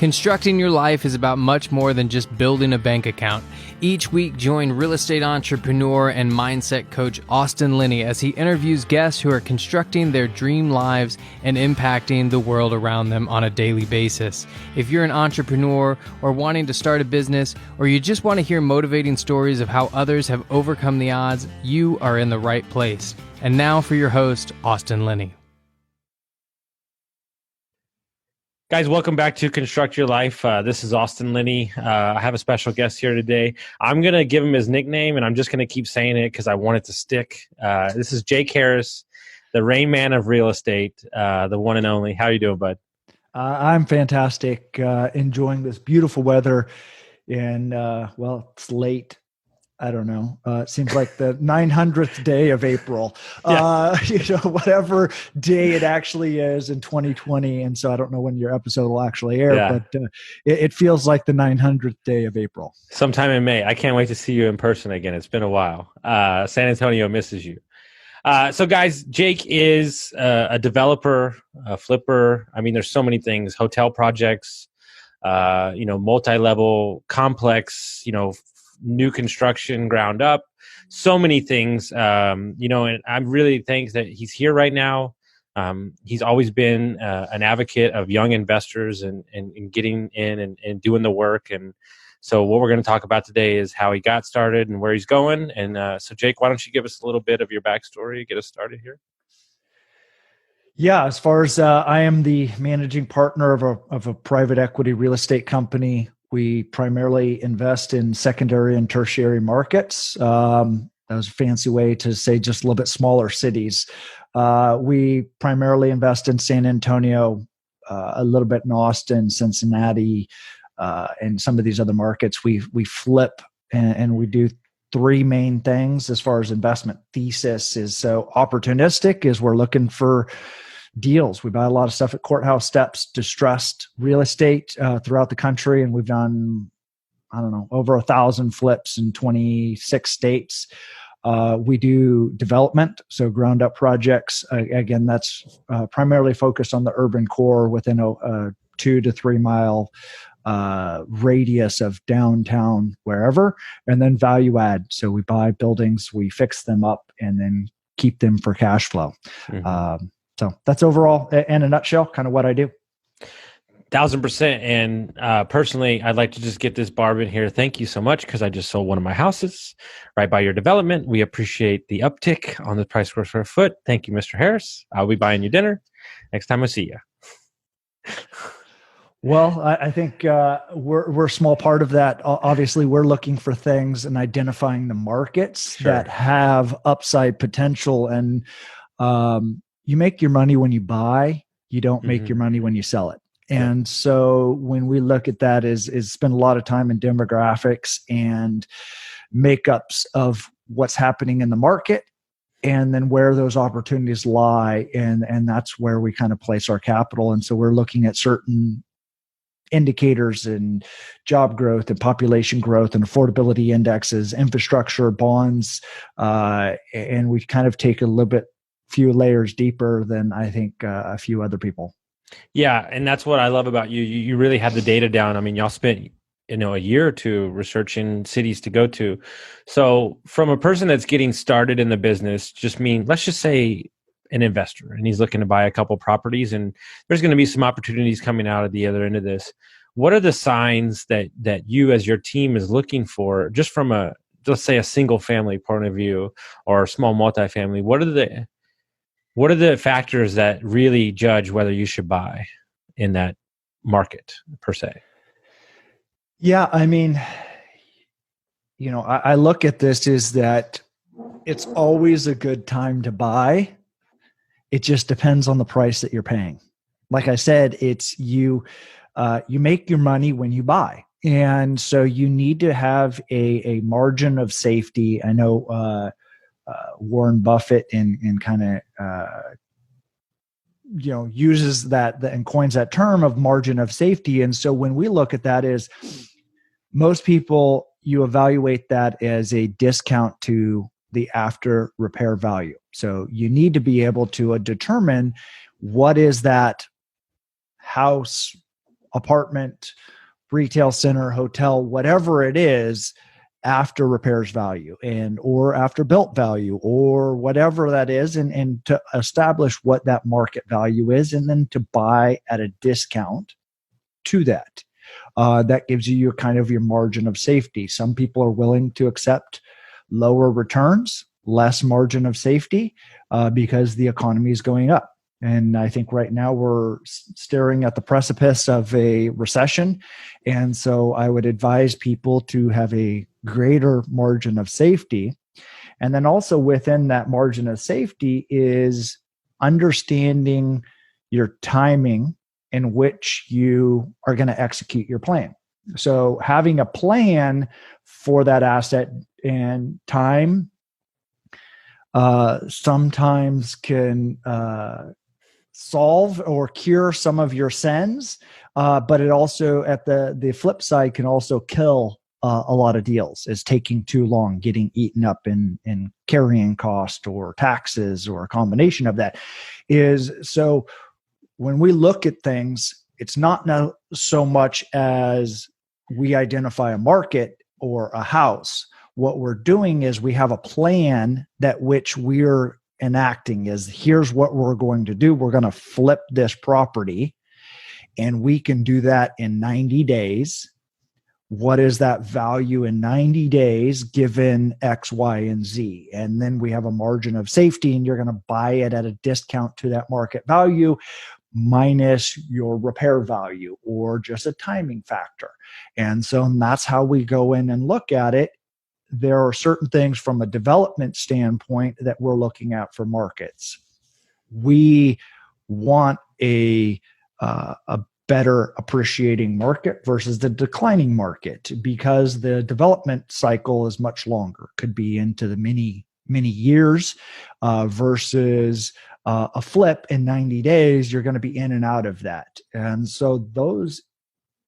Constructing your life is about much more than just building a bank account. Each week, join real estate entrepreneur and mindset coach Austin Linney as he interviews guests who are constructing their dream lives and impacting the world around them on a daily basis. If you're an entrepreneur or wanting to start a business, or you just want to hear motivating stories of how others have overcome the odds, you are in the right place. And now for your host, Austin Linney. Guys, welcome back to Construct Your Life. This is Austin Linney. I have a special guest here today. I'm going to give him his nickname, and I'm just going to keep saying it because I want it to stick. This is Jake Harris, the Rain Man of real estate, the one and only. How are you doing, bud? I'm fantastic. Enjoying this beautiful weather. And, it's late. I don't know. It seems like the 900th day of April, whatever day it actually is in 2020. And so I don't know when your episode will actually air, but it feels like the 900th day of April. Sometime in May. I can't wait to see you in person again. It's been a while. San Antonio misses you. So guys, Jake is a developer, a flipper. I mean, there's so many things, hotel projects, multi-level, complex, new construction, ground up, so many things, and I'm really thankful that he's here right now. He's always been an advocate of young investors and getting in and doing the work. And so what we're going to talk about today is how he got started and where he's going. And so Jake, why don't you give us a little bit of your backstory, get us started here? Yeah, as far as I am the managing partner of a private equity real estate company. We primarily invest in secondary and tertiary markets. That was a fancy way to say just a little bit smaller cities. We primarily invest in San Antonio, a little bit in Austin, Cincinnati, and some of these other markets. We flip and we do three main things as far as investment thesis is. So opportunistic is we're looking for deals. We buy a lot of stuff at courthouse steps, distressed real estate throughout the country. And we've done, over 1,000 flips in 26 states. We do development, so ground up projects. Again, that's primarily focused on the urban core within a 2 to 3 mile radius of downtown, wherever, and then value add. So we buy buildings, we fix them up, and then keep them for cash flow. Mm-hmm. So that's overall, in a nutshell, kind of what I do. 1,000%. And personally, I'd like to just get this barb in here. Thank you so much, because I just sold one of my houses right by your development. We appreciate the uptick on the price per square foot. Thank you, Mr. Harris. I'll be buying you dinner next time I see you. Well, I think we're a small part of that. Obviously, we're looking for things and identifying the markets that have upside potential. And you make your money when you buy. You don't make your money when you sell it. And so when we look at that is spend a lot of time in demographics and makeups of what's happening in the market, and then where those opportunities lie. And that's where we kind of place our capital. And so we're looking at certain indicators and job growth and population growth and affordability indexes, infrastructure, bonds. And we kind of take a little bit few layers deeper than I think a few other people. Yeah. And that's what I love about you. You really have the data down. I mean, y'all spent, a year or two researching cities to go to. So from a person that's getting started in the business, let's just say an investor, and he's looking to buy a couple properties, and there's going to be some opportunities coming out at the other end of this. What are the signs that you as your team is looking for, just from let's say a single family point of view or a small multifamily? What are the factors that really judge whether you should buy in that market per se? Yeah, I mean, I look at this is that it's always a good time to buy. It just depends on the price that you're paying. Like I said, it's you make your money when you buy. And so you need to have a margin of safety. I know Warren Buffett and kind of uses that and coins that term of margin of safety. And so when we look at that, is most people, you evaluate that as a discount to the after repair value. So you need to be able to determine what is that house apartment, retail center, hotel, whatever it is, after repairs value or after built value or whatever that is, and to establish what that market value is, and then to buy at a discount to that. That gives you kind of your margin of safety. Some people are willing to accept lower returns, less margin of safety, because the economy is going up. And I think right now we're staring at the precipice of a recession. And so I would advise people to have a greater margin of safety. And then also within that margin of safety is understanding your timing in which you are going to execute your plan. So having a plan for that asset and time sometimes can solve or cure some of your sins, but it also, at the flip side, can also kill a lot of deals. Is taking too long, getting eaten up in carrying cost or taxes or a combination of that. Is so when we look at things, it's not so much as we identify a market or a house. What we're doing is we have a plan that which we're enacting is, here's what we're going to do. We're going to flip this property, and we can do that in 90 days. What is that value in 90 days given X, Y, and Z? And then we have a margin of safety, and you're going to buy it at a discount to that market value minus your repair value or just a timing factor. And so that's how we go in and look at it. There are certain things from a development standpoint that we're looking at for markets. We want a better appreciating market versus the declining market, because the development cycle is much longer, could be into the many years, versus a flip in 90 days. You're going to be in and out of that. And so those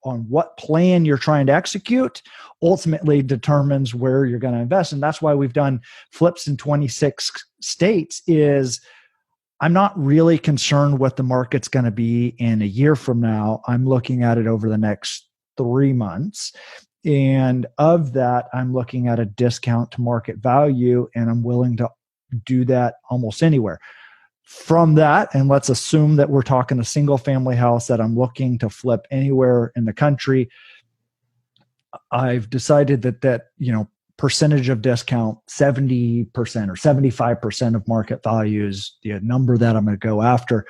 on what plan you're trying to execute ultimately determines where you're going to invest. And that's why we've done flips in 26 states. Is I'm not really concerned what the market's going to be in a year from now. I'm looking at it over the next 3 months. And of that, I'm looking at a discount to market value, and I'm willing to do that almost anywhere. From that, and let's assume that we're talking a single family house that I'm looking to flip anywhere in the country, I've decided that percentage of discount, 70% or 75% of market value is the number that I'm going to go after.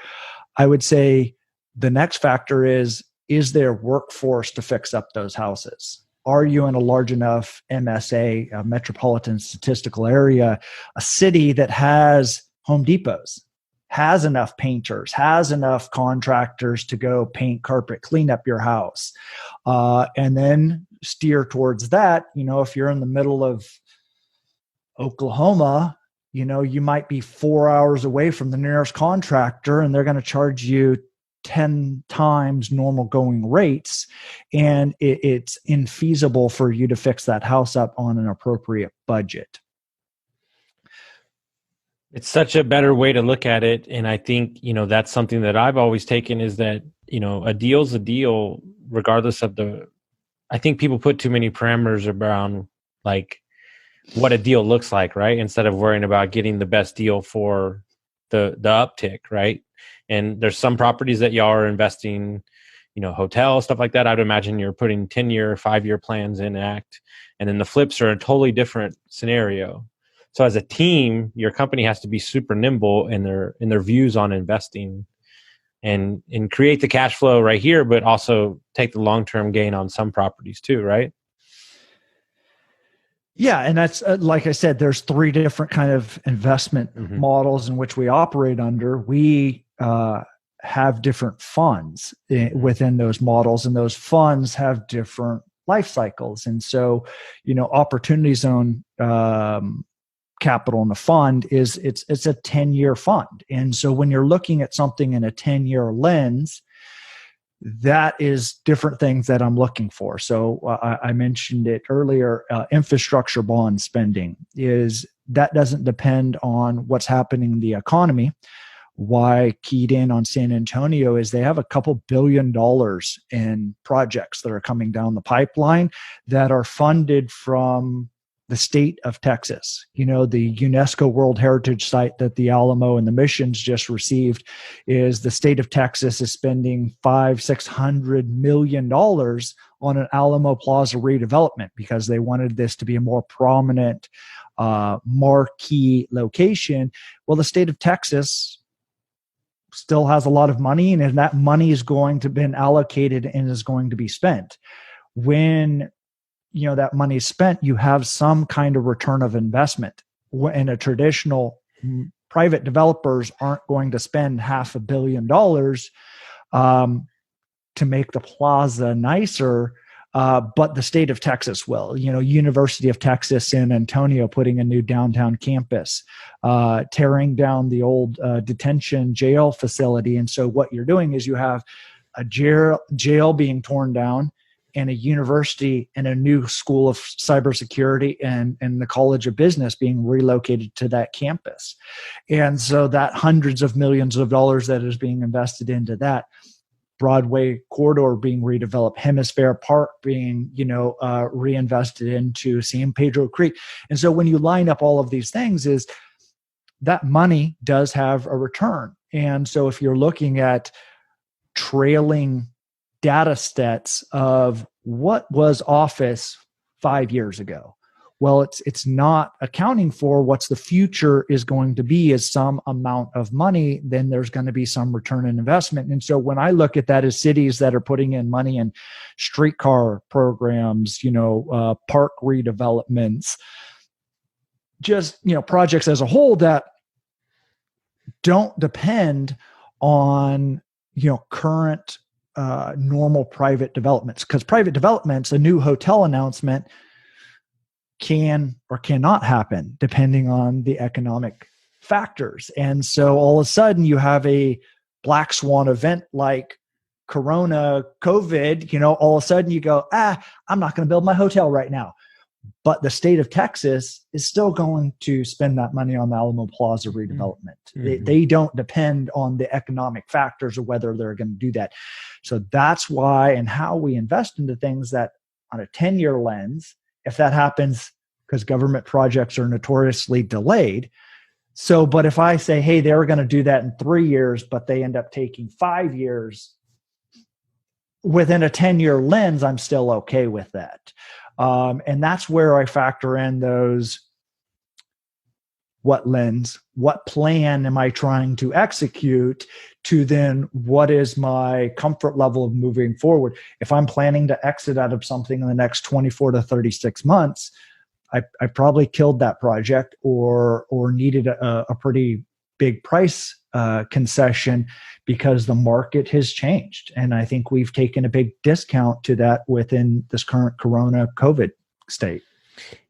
I would say the next factor is there workforce to fix up those houses? Are you in a large enough MSA, a metropolitan statistical area, a city that has Home Depots, has enough painters, has enough contractors to go paint, carpet, clean up your house, and then steer towards that? If you're in the middle of Oklahoma, you might be 4 hours away from the nearest contractor, and they're going to charge you 10 times normal going rates, and it's infeasible for you to fix that house up on an appropriate budget. It's such a better way to look at it. And I think, that's something that I've always taken, is that, a deal's a deal regardless of I think people put too many parameters around like what a deal looks like, right? Instead of worrying about getting the best deal for the uptick, right? And there's some properties that y'all are investing, hotels, stuff like that. I'd imagine you're putting 10-year, 5-year plans in act. And then the flips are a totally different scenario. So as a team, your company has to be super nimble in their views on investing, and create the cash flow right here, but also take the long-term gain on some properties too, right? Yeah, and that's like I said, there's 3 different kind of investment models in which we operate under. We have different funds within those models, and those funds have different life cycles. And so, Opportunity Zone capital in the fund it's a 10-year fund. And so when you're looking at something in a 10-year lens, that is different things that I'm looking for. So I mentioned it earlier, infrastructure bond spending that doesn't depend on what's happening in the economy. why keyed in on San Antonio is they have a couple $2 billion in projects that are coming down the pipeline that are funded from the state of Texas. The UNESCO World Heritage Site that the Alamo and the Missions just received is the state of Texas is spending $500-600 million on an Alamo Plaza redevelopment because they wanted this to be a more prominent marquee location. Well, the state of Texas still has a lot of money, and that money is going to be allocated and is going to be spent. When that money is spent, you have some kind of return of investment. In a traditional private developers aren't going to spend $500 million to make the plaza nicer. But the state of Texas will. University of Texas San Antonio putting a new downtown campus, tearing down the old detention jail facility. And so what you're doing is you have a jail being torn down and a university and a new school of cybersecurity and the College of Business being relocated to that campus. And so that hundreds of millions of dollars that is being invested into that, Broadway corridor being redeveloped, Hemisphere Park being, reinvested into San Pedro Creek. And so when you line up all of these things, is that money does have a return. And so if you're looking at trailing data sets of what was office 5 years ago, well, it's not accounting for what's the future is going to be is some amount of money, then there's going to be some return on investment. And so when I look at that as cities that are putting in money in streetcar programs, park redevelopments, just, projects as a whole that don't depend on, current normal private developments, because private developments, a new hotel announcement can or cannot happen depending on the economic factors. And so all of a sudden you have a black swan event like Corona, COVID, all of a sudden you go, I'm not going to build my hotel right now. But the state of Texas is still going to spend that money on the Alamo Plaza redevelopment. Mm-hmm. They don't depend on the economic factors of whether they're going to do that. So that's why and how we invest into things that on a 10-year lens, if that happens, because government projects are notoriously delayed. So, but if I say, hey, they were going to do that in 3 years, but they end up taking 5 years, within a 10-year lens, I'm still okay with that. And that's where I factor in those, what lens, what plan am I trying to execute, to then what is my comfort level of moving forward. If I'm planning to exit out of something in the next 24 to 36 months, I probably killed that project or needed a pretty big price concession because the market has changed. And I think we've taken a big discount to that within this current Corona COVID state.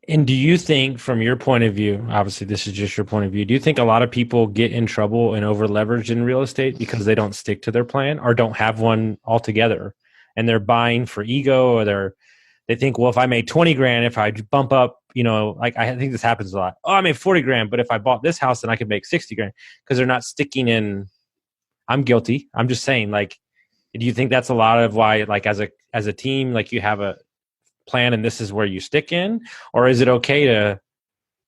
And do you think, from your point of view, obviously this is just your point of view, do you think a lot of people get in trouble and over leveraged in real estate because they don't stick to their plan or don't have one altogether, and they're buying for ego, or they think, well, if I made 20 grand, if I bump up, like I think this happens a lot. Oh, I made 40 grand, but if I bought this house, then I could make 60 grand, because they're not sticking in. I'm guilty. I'm just saying, like, do you think that's a lot of why, like, as a team, like, you have a plan and this is where you stick in, or is it okay to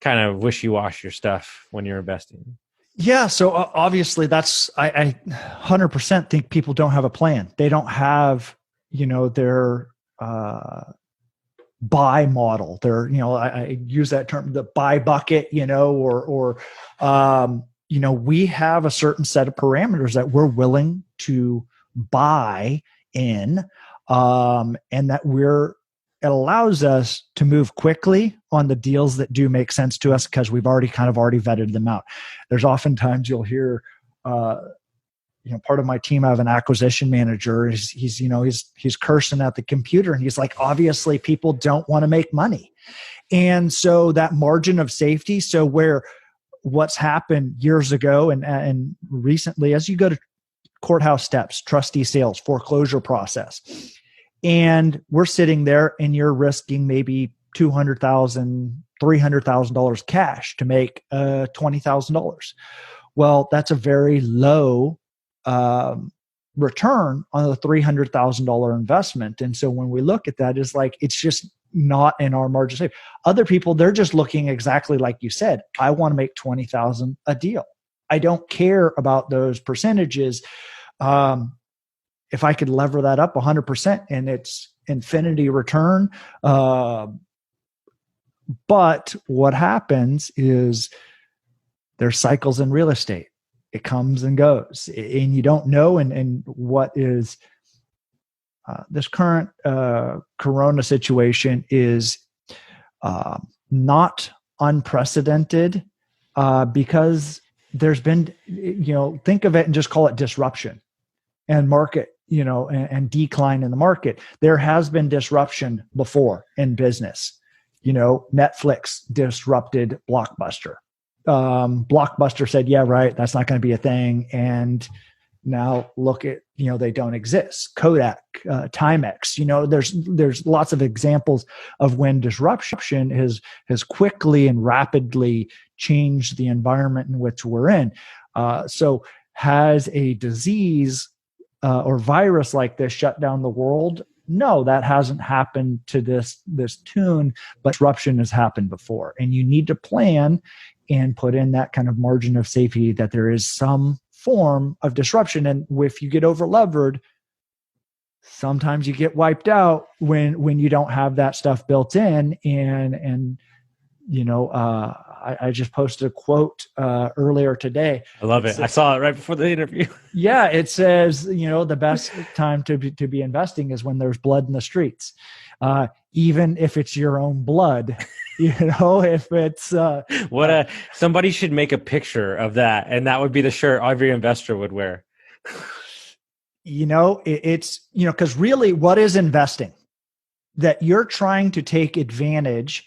kind of wishy-wash your stuff when you're investing? Yeah. So obviously that's, I 100% think people don't have a plan. They don't have, their, buy model. They're, I use that term, the buy bucket, or we have a certain set of parameters that we're willing to buy in, and that it allows us to move quickly on the deals that do make sense to us because we've already vetted them out. There's oftentimes you'll hear, part of my team, I have an acquisition manager. He's cursing at the computer, and he's like, obviously people don't want to make money. And so that margin of safety, so where what's happened years ago and recently, as you go to courthouse steps, trustee sales, foreclosure process, and we're sitting there and you're risking maybe $200,000, $300,000 cash to make $20,000. Well, that's a very low return on a $300,000 investment. And so when we look at that, it's like, it's just not in our margin safe. Other people, they're just looking exactly like you said. I want to make 20,000 a deal. I don't care about those percentages. If I could lever that up 100% and it's infinity return. But what happens is there's cycles in real estate. It comes and goes, and you don't know. And what is this current Corona situation is not unprecedented because there's been, think of it and just call it disruption and market, and decline in the market. There has been disruption before in business. Netflix disrupted Blockbuster. Blockbuster said, yeah, right, that's not going to be a thing. And now look at, they don't exist. Kodak, Timex, there's lots of examples of when disruption has quickly and rapidly changed the environment in which we're in. So has a disease or virus like this shut down the world? No, that hasn't happened to this tune, but disruption has happened before. And you need to plan and put in that kind of margin of safety that there is some form of disruption. And if you get over levered, sometimes you get wiped out when you don't have that stuff built in. And I just posted a quote earlier today. I love it. I saw it right before the interview. Yeah, it says, the best time to be investing is when there's blood in the streets, even if it's your own blood. If it's somebody should make a picture of that, and that would be the shirt every investor would wear. It's because really, what is investing? That you're trying to take advantage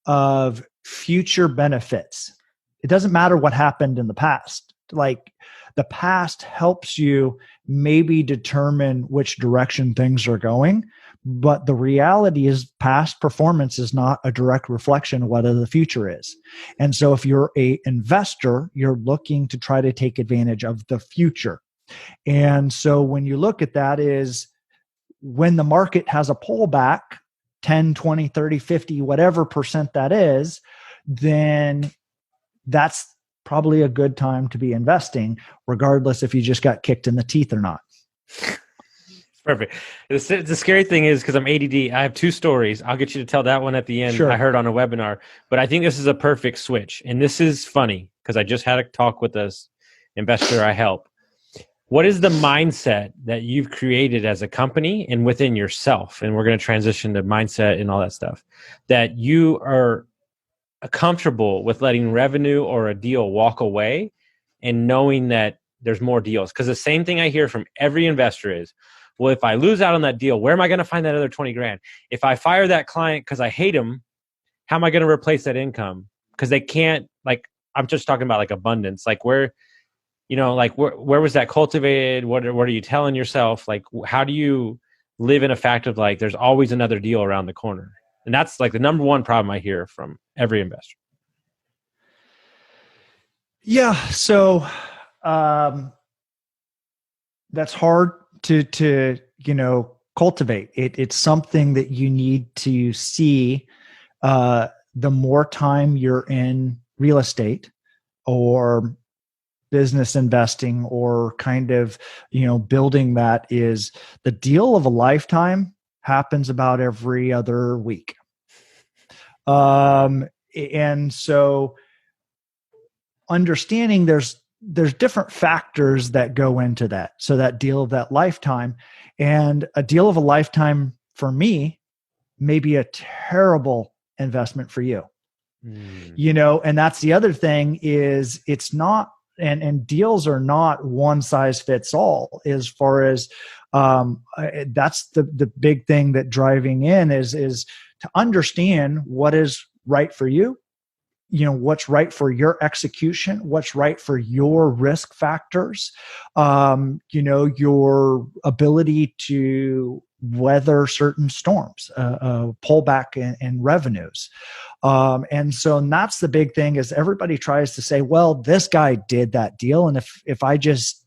of future benefits. It doesn't matter what happened in the past. Like, the past helps you maybe determine which direction things are going, but the reality is past performance is not a direct reflection of what the future is. And so if you're an investor, you're looking to try to take advantage of the future. And so when you look at that, is when the market has a pullback, 10, 20, 30, 50, whatever percent that is, then that's probably a good time to be investing, regardless if you just got kicked in the teeth or not. Perfect. The scary thing is, because I'm ADD, I have two stories. I'll get you to tell that one at the end. Sure. I heard on a webinar, but I think this is a perfect switch. And this is funny because I just had a talk with this investor I help. What is the mindset that you've created as a company and within yourself? And we're going to transition to mindset and all that stuff, that you are comfortable with letting revenue or a deal walk away and knowing that there's more deals. Because the same thing I hear from every investor is, well, if I lose out on that deal, where am I going to find that other 20 grand? If I fire that client because I hate him, how am I going to replace that income? Because they can't, I'm just talking about abundance. Where was that cultivated? What are you telling yourself? How do you live in a fact of there's always another deal around the corner? And that's the number one problem I hear from every investor. Yeah. So that's hard to cultivate. It's something that you need to see the more time you're in real estate or business investing or kind of, building that, is the deal of a lifetime happens about every other week. And so understanding there's different factors that go into that. So that deal of that lifetime, and a deal of a lifetime for me may be a terrible investment for you. And that's the other thing, is it's not, and deals are not one size fits all, as far as that's the big thing that driving in is to understand what is right for you what's right for your execution, what's right for your risk factors, your ability to weather certain storms, pullback in revenues. And that's the big thing is everybody tries to say, well, this guy did that deal. And if I just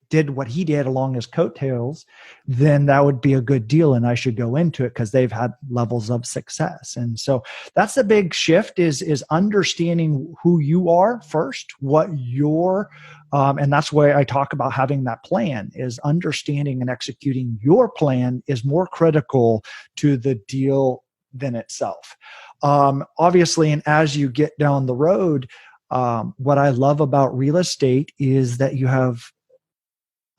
did what he did along his coattails, then that would be a good deal and I should go into it because they've had levels of success. And so that's the big shift is understanding who you are first, what your and that's why I talk about having that plan is understanding and executing your plan is more critical to the deal than itself. Obviously, and as you get down the road, what I love about real estate is that you have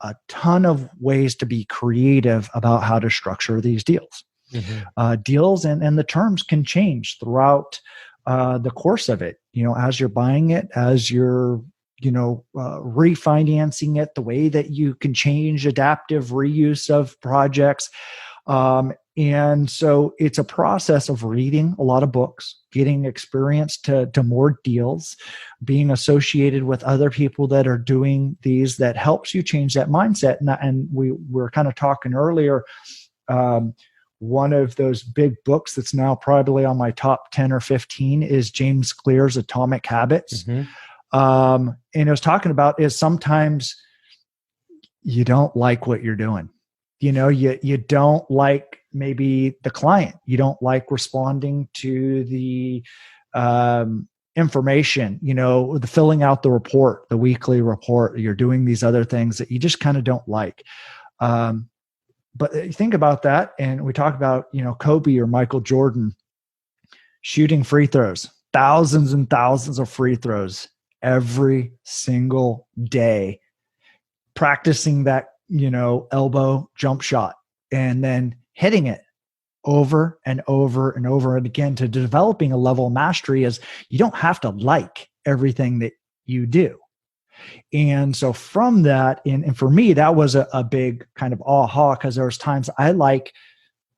a ton of ways to be creative about how to structure these deals. Deals and the terms can change throughout the course of it. As you're buying it, as you're refinancing it, the way that you can change adaptive reuse of projects. And so it's a process of reading a lot of books, getting experience to more deals, being associated with other people that are doing these that helps you change that mindset. And we were kind of talking earlier, one of those big books that's now probably on my top 10 or 15 is James Clear's Atomic Habits. And it was talking about is sometimes you don't like what you're doing. You don't like maybe the client. You don't like responding to the information, the filling out the report, the weekly report. You're doing these other things that you just kind of don't like. But you think about that, and we talk about, Kobe or Michael Jordan shooting free throws, thousands and thousands of free throws every single day, practicing that, elbow jump shot and then hitting it over and over and over and again to developing a level of mastery is you don't have to like everything that you do. And so from that, and for me, that was a big kind of aha, because there was times I like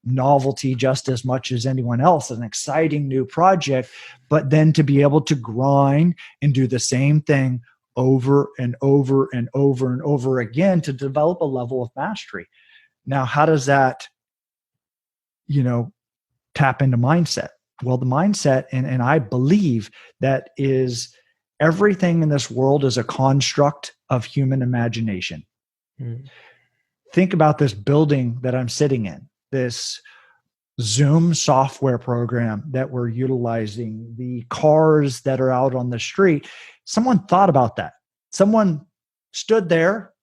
novelty just as much as anyone else, an exciting new project, but then to be able to grind and do the same thing over and over and over and over again to develop a level of mastery. Now, how does that, tap into mindset? Well, the mindset, and I believe that is everything in this world is a construct of human imagination. Think about this building that I'm sitting in, this Zoom software program that we're utilizing, the cars that are out on the street. Someone thought about that. Someone stood there,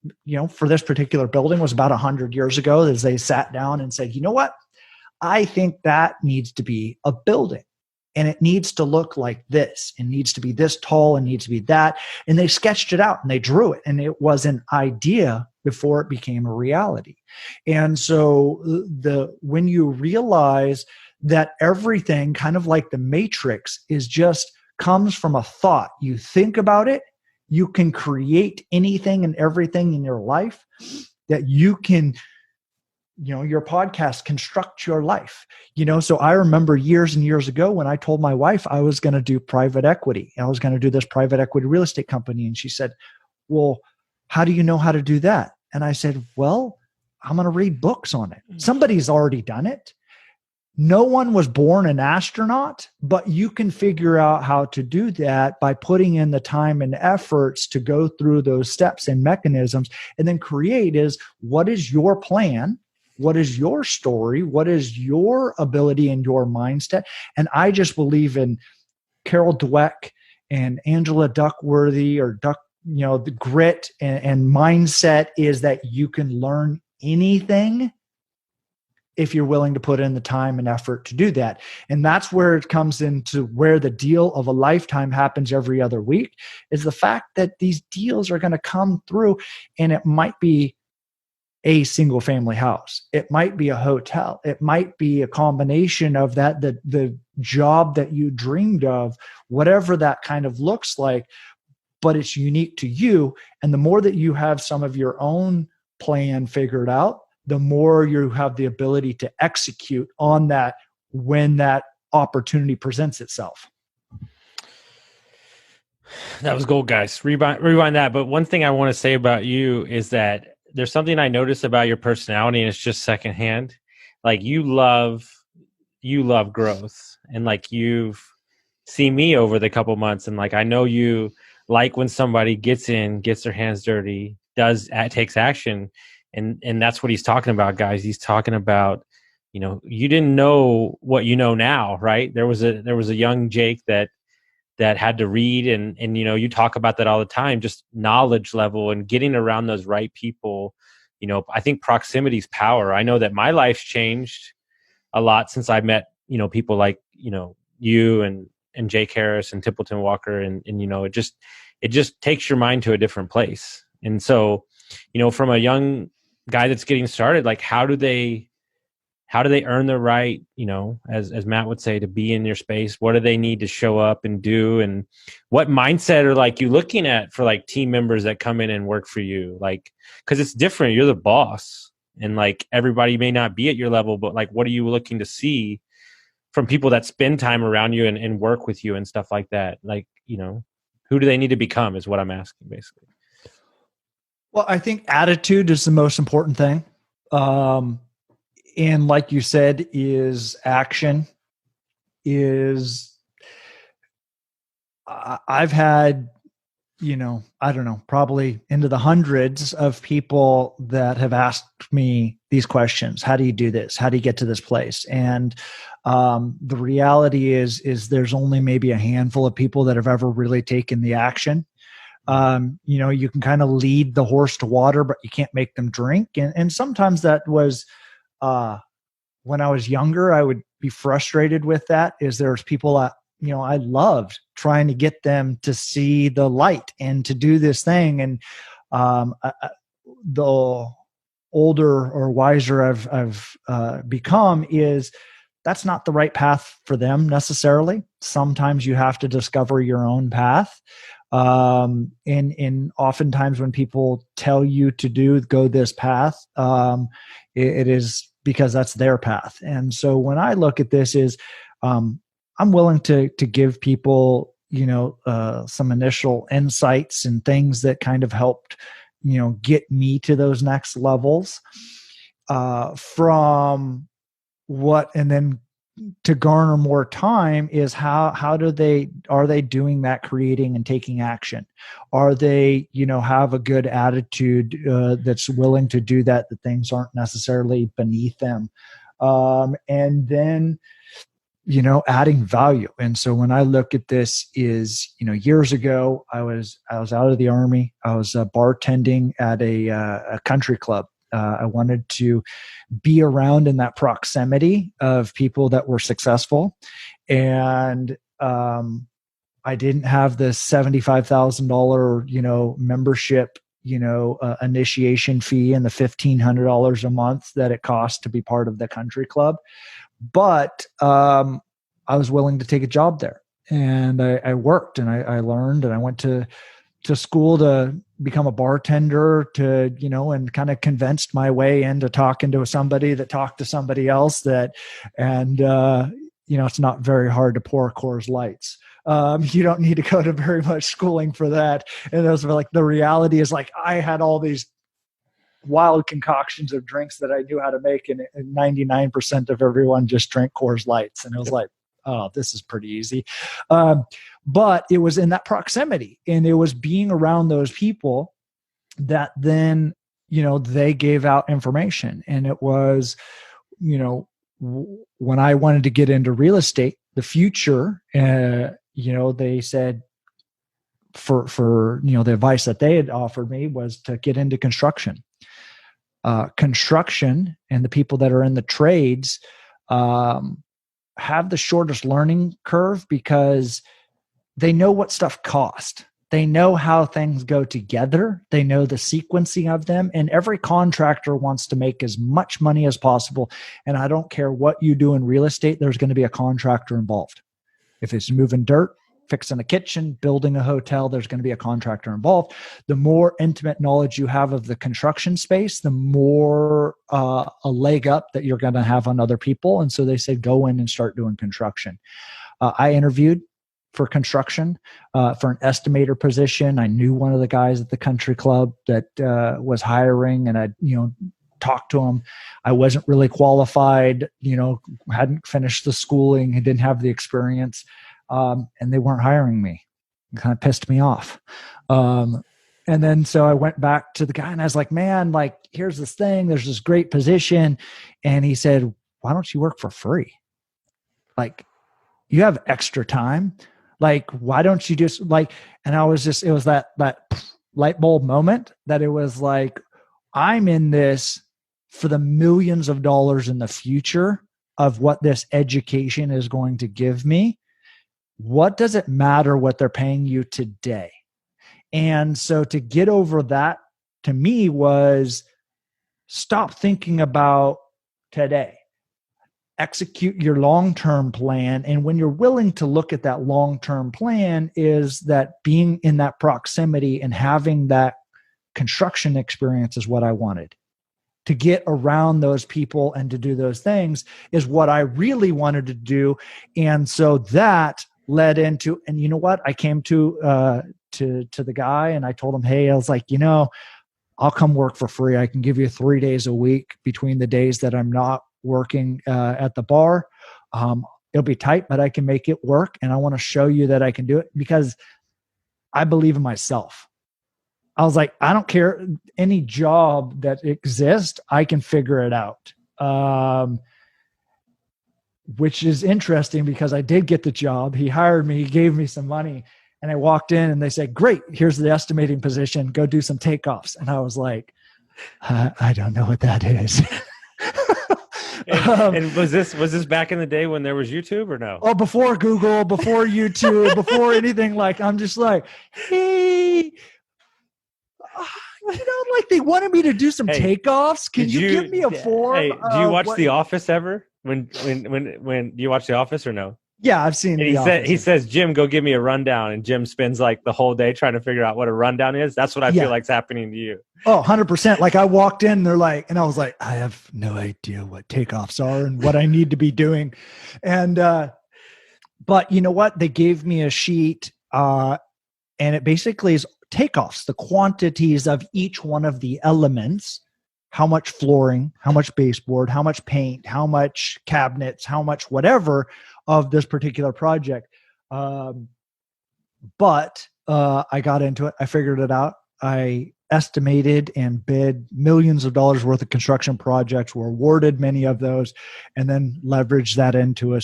for this particular building was about 100 years ago, as they sat down and said, you know what? I think that needs to be a building. And it needs to look like this. It needs to be this tall and needs to be that. And they sketched it out and they drew it. And it was an idea before it became a reality. And so when you realize that everything, kind of like the Matrix, is just comes from a thought. You think about it, you can create anything and everything in your life that you can, your podcast, construct your life. So I remember years and years ago when I told my wife I was going to do private equity. I was going to do this private equity real estate company. And she said, well, how do you know how to do that? And I said, well, I'm going to read books on it. Somebody's already done it. No one was born an astronaut, but you can figure out how to do that by putting in the time and efforts to go through those steps and mechanisms, and then create is what is your plan? What is your story? What is your ability and your mindset? And I just believe in Carol Dweck and Angela Duckworthy, or the grit and mindset is that you can learn anything if you're willing to put in the time and effort to do that. And that's where it comes into where the deal of a lifetime happens every other week, is the fact that these deals are going to come through, and it might be a single family house. It might be a hotel. It might be a combination of that, the job that you dreamed of, whatever that kind of looks like, but it's unique to you. And the more that you have some of your own plan figured out, the more you have the ability to execute on that when that opportunity presents itself. That was gold, guys. Rewind that. But one thing I want to say about you is that there's something I noticed about your personality, and it's just secondhand. Like you love growth, and like you've seen me over the couple months, and like I know you like when somebody gets their hands dirty, takes action, and that's what he's talking about, guys. He's talking about, you didn't know what you know now, right? There was a young Jake that had to read, and you talk about that all the time, just knowledge level and getting around those right people. I think proximity is power. I know that my life's changed a lot since I met people like you and Jake Harris and Templeton Walker, and it just takes your mind to a different place. And so from a young guy that's getting started, like how do they earn the right, as Matt would say, to be in your space? What do they need to show up and do? And what mindset are like you looking at for like team members that come in and work for you? Like, cause it's different. You're the boss, and like everybody may not be at your level, but like, what are you looking to see from people that spend time around you and work with you and stuff like that? Like, who do they need to become is what I'm asking basically. Well, I think attitude is the most important thing. And like you said, is action is, I've had, I don't know, probably into the hundreds of people that have asked me these questions. How do you do this? How do you get to this place? And the reality is there's only maybe a handful of people that have ever really taken the action. You can kind of lead the horse to water, but you can't make them drink. And sometimes that was, when I was younger, I would be frustrated with that. There's people that, I loved trying to get them to see the light and to do this thing. And, the older or wiser I've become is that's not the right path for them necessarily. Sometimes you have to discover your own path. And oftentimes when people tell you to go this path, it is because that's their path. And so when I look at this I'm willing to give people, some initial insights and things that kind of helped, get me to those next levels, from what, and then to garner more time is how are they doing that, creating and taking action? Are they, have a good attitude, that's willing to do that things aren't necessarily beneath them. And then, adding value. And so when I look at this is, years ago, I was out of the Army. I was bartending at a country club. I wanted to be around in that proximity of people that were successful. And I didn't have the $75,000, membership, initiation fee and the $1,500 a month that it costs to be part of the country club. But I was willing to take a job there, and I worked and I learned, and I went to school to become a bartender, and kind of convinced my way into talking to somebody that talked to somebody else it's not very hard to pour Coors Lights. You don't need to go to very much schooling for that. And those were like, the reality is like, I had all these wild concoctions of drinks that I knew how to make, and 99% of everyone just drank Coors Lights. And it was like, oh, this is pretty easy. But it was in that proximity, and it was being around those people that then, they gave out information. And it was, when I wanted to get into real estate, the future, they said for the advice that they had offered me was to get into construction. Construction and the people that are in the trades have the shortest learning curve because they know what stuff cost. They know how things go together. They know the sequencing of them. And every contractor wants to make as much money as possible. And I don't care what you do in real estate, there's going to be a contractor involved. If it's moving dirt, fixing a kitchen, building a hotel, there's going to be a contractor involved. The more intimate knowledge you have of the construction space, the more a leg up that you're going to have on other people. And so they said, go in and start doing construction. I interviewed for construction, for an estimator position. I knew one of the guys at the country club that was hiring, and I, talked to him. I wasn't really qualified, hadn't finished the schooling, didn't have the experience, and they weren't hiring me. It kind of pissed me off. And then so I went back to the guy and I was like, man, like, here's this thing, there's this great position. And he said, why don't you work for free? Like, you have extra time. Like, why don't you just like, and I was just, it was that light bulb moment that it was like, I'm in this for the millions of dollars in the future of what this education is going to give me. What does it matter what they're paying you today? And so to get over that, to me, was stop thinking about today. Execute your long-term plan. And when you're willing to look at that long-term plan, is that being in that proximity and having that construction experience is what I wanted. To get around those people and to do those things is what I really wanted to do. And so that led into, and you know what? I came to the guy and I told him, hey, I was like, I'll come work for free. I can give you 3 days a week between the days that I'm not working at the bar. It'll be tight, but I can make it work. And I want to show you that I can do it because I believe in myself. I was like, I don't care any job that exists, I can figure it out. Which is interesting because I did get the job. He hired me, he gave me some money, and I walked in and they said, great, here's the estimating position, go do some takeoffs. And I was like, I don't know what that is. And was this back in the day when there was YouTube or no? Oh, before Google, before YouTube, before anything. Like, I'm just like, hey, like they wanted me to do some takeoffs. Can you give me a form? Hey, do you watch The Office ever? When do you watch The Office or no? Yeah, I've seen The Office. He says, Jim, go give me a rundown. And Jim spends like the whole day trying to figure out what a rundown is. That's what I feel like's happening to you. Oh, 100%. Like I walked in, they're like, and I was like, I have no idea what takeoffs are and what I need to be doing. And, but you know what? They gave me a sheet and it basically is takeoffs, the quantities of each one of the elements, how much flooring, how much baseboard, how much paint, how much cabinets, how much whatever of this particular project. But I got into it. I figured it out. I estimated and bid millions of dollars worth of construction projects, were awarded many of those, and then leveraged that into a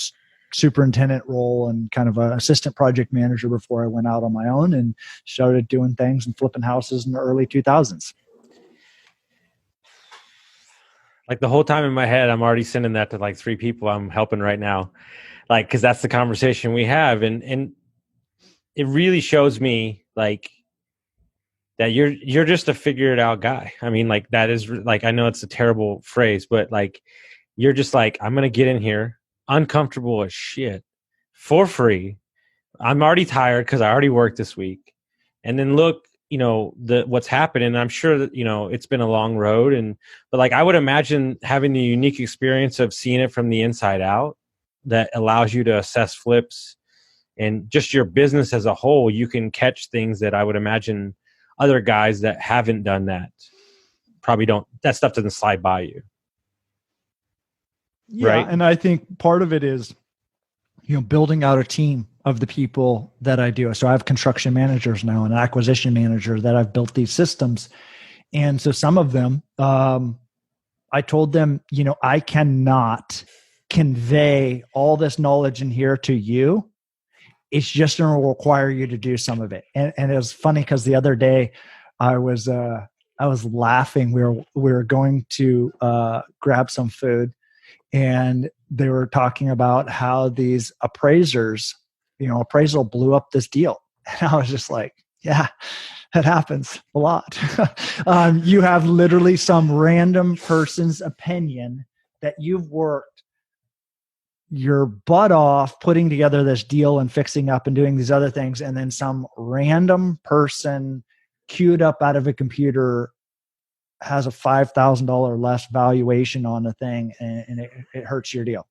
superintendent role and kind of an assistant project manager before I went out on my own and started doing things and flipping houses in the early 2000s. Like the whole time in my head, I'm already sending that to like 3 people I'm helping right now. Like, cause that's the conversation we have. And it really shows me like that you're just a figure it out guy. I mean, like that is like, I know it's a terrible phrase, but like, you're just like, I'm going to get in here uncomfortable as shit for free. I'm already tired cause I already worked this week. And then look, what's happened. And I'm sure that, it's been a long road but like, I would imagine having the unique experience of seeing it from the inside out that allows you to assess flips and just your business as a whole. You can catch things that I would imagine other guys that haven't done that probably don't, that stuff doesn't slide by you. Yeah. Right? And I think part of it is, building out a team of the people that I do. So I have construction managers now and an acquisition manager that I've built these systems. And so some of them, I told them, I cannot convey all this knowledge in here to you. It's just going to require you to do some of it. And it was funny because the other day I was laughing. We were going to grab some food, and they were talking about how these appraisers, appraisal blew up this deal. And I was just like, yeah, that happens a lot. You have literally some random person's opinion that you've worked your butt off putting together this deal and fixing up and doing these other things. And then some random person queued up out of a computer has a $5,000 less valuation on the thing, and it hurts your deal.